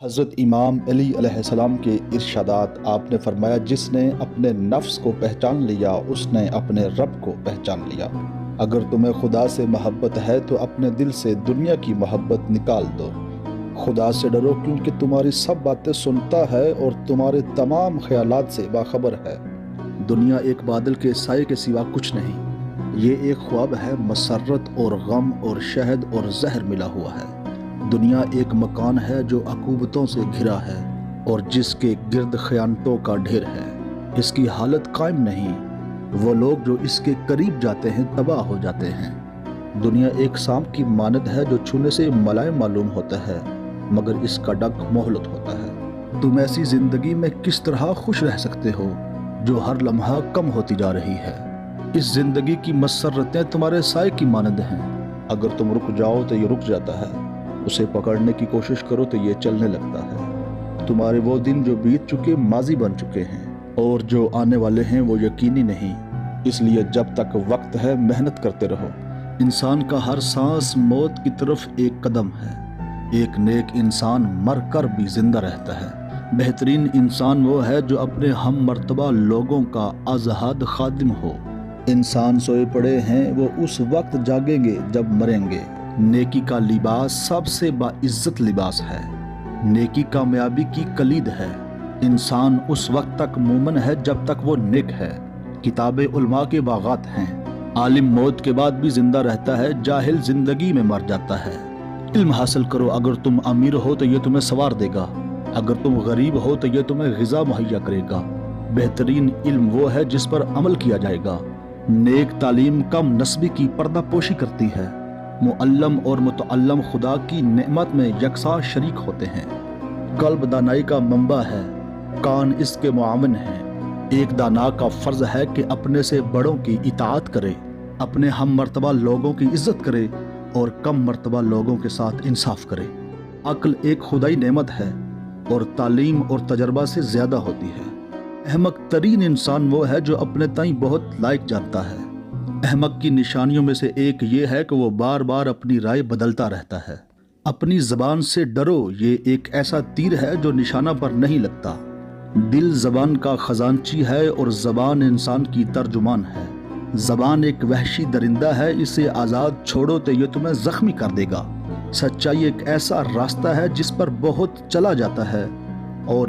حضرت امام علی علیہ السلام کے ارشادات، آپ نے فرمایا جس نے اپنے نفس کو پہچان لیا اس نے اپنے رب کو پہچان لیا۔ اگر تمہیں خدا سے محبت ہے تو اپنے دل سے دنیا کی محبت نکال دو۔ خدا سے ڈرو کیونکہ تمہاری سب باتیں سنتا ہے اور تمہارے تمام خیالات سے باخبر ہے۔ دنیا ایک بادل کے سائے کے سوا کچھ نہیں۔ یہ ایک خواب ہے، مسرت اور غم اور شہد اور زہر ملا ہوا ہے۔ دنیا ایک مکان ہے جو عقوبتوں سے گھرا ہے اور جس کے گرد خیانتوں کا ڈھیر ہے۔ اس کی حالت قائم نہیں، وہ لوگ جو اس کے قریب جاتے ہیں تباہ ہو جاتے ہیں۔ دنیا ایک سانپ کی مانند ہے جو چھونے سے ملائم معلوم ہوتا ہے مگر اس کا ڈنک مہلت ہوتا ہے۔ تم ایسی زندگی میں کس طرح خوش رہ سکتے ہو جو ہر لمحہ کم ہوتی جا رہی ہے؟ اس زندگی کی مسرتیں تمہارے سائے کی مانند ہیں، اگر تم رک جاؤ تو یہ رک جاتا ہے، اسے پکڑنے کی کوشش کرو تو یہ چلنے لگتا ہے۔ تمہارے وہ دن جو بیت چکے ماضی بن چکے ہیں اور جو آنے والے ہیں وہ یقینی نہیں، اس لیے جب تک وقت ہے محنت کرتے رہو۔ انسان کا ہر سانس موت کی طرف ایک قدم ہے۔ ایک نیک انسان مر کر بھی زندہ رہتا ہے۔ بہترین انسان وہ ہے جو اپنے ہم مرتبہ لوگوں کا آزاد خادم ہو۔ انسان سوئے پڑے ہیں، وہ اس وقت جاگیں گے جب مریں گے۔ نیکی کا لباس سب سے باعزت لباس ہے۔ نیکی کامیابی کی کلید ہے۔ انسان اس وقت تک مومن ہے جب تک وہ نیک ہے۔ کتابیں علماء کے باغات ہیں۔ عالم موت کے بعد بھی زندہ رہتا ہے، جاہل زندگی میں مر جاتا ہے۔ علم حاصل کرو، اگر تم امیر ہو تو یہ تمہیں سوار دے گا، اگر تم غریب ہو تو یہ تمہیں غذا مہیا کرے گا۔ بہترین علم وہ ہے جس پر عمل کیا جائے گا۔ نیک تعلیم کم نسبی کی پردہ پوشی کرتی ہے۔ معلم اور متعلم خدا کی نعمت میں یکساں شریک ہوتے ہیں۔ قلب دانائی کا منبع ہے، کان اس کے معاون ہیں۔ ایک دانا کا فرض ہے کہ اپنے سے بڑوں کی اطاعت کرے، اپنے ہم مرتبہ لوگوں کی عزت کرے اور کم مرتبہ لوگوں کے ساتھ انصاف کرے۔ عقل ایک خدائی نعمت ہے اور تعلیم اور تجربہ سے زیادہ ہوتی ہے۔ احمق ترین انسان وہ ہے جو اپنے تئیں بہت لائق جانتا ہے۔ احمق کی نشانیوں میں سے ایک یہ ہے کہ وہ بار بار اپنی رائے بدلتا رہتا ہے۔ اپنی زبان سے ڈرو، یہ ایک ایسا تیر ہے جو نشانہ پر نہیں لگتا۔ دل زبان کا خزانچی ہے اور زبان انسان کی ترجمان ہے۔ زبان ایک وحشی درندہ ہے، اسے آزاد چھوڑو تو یہ تمہیں زخمی کر دے گا۔ سچائی ایک ایسا راستہ ہے جس پر بہت چلا جاتا ہے اور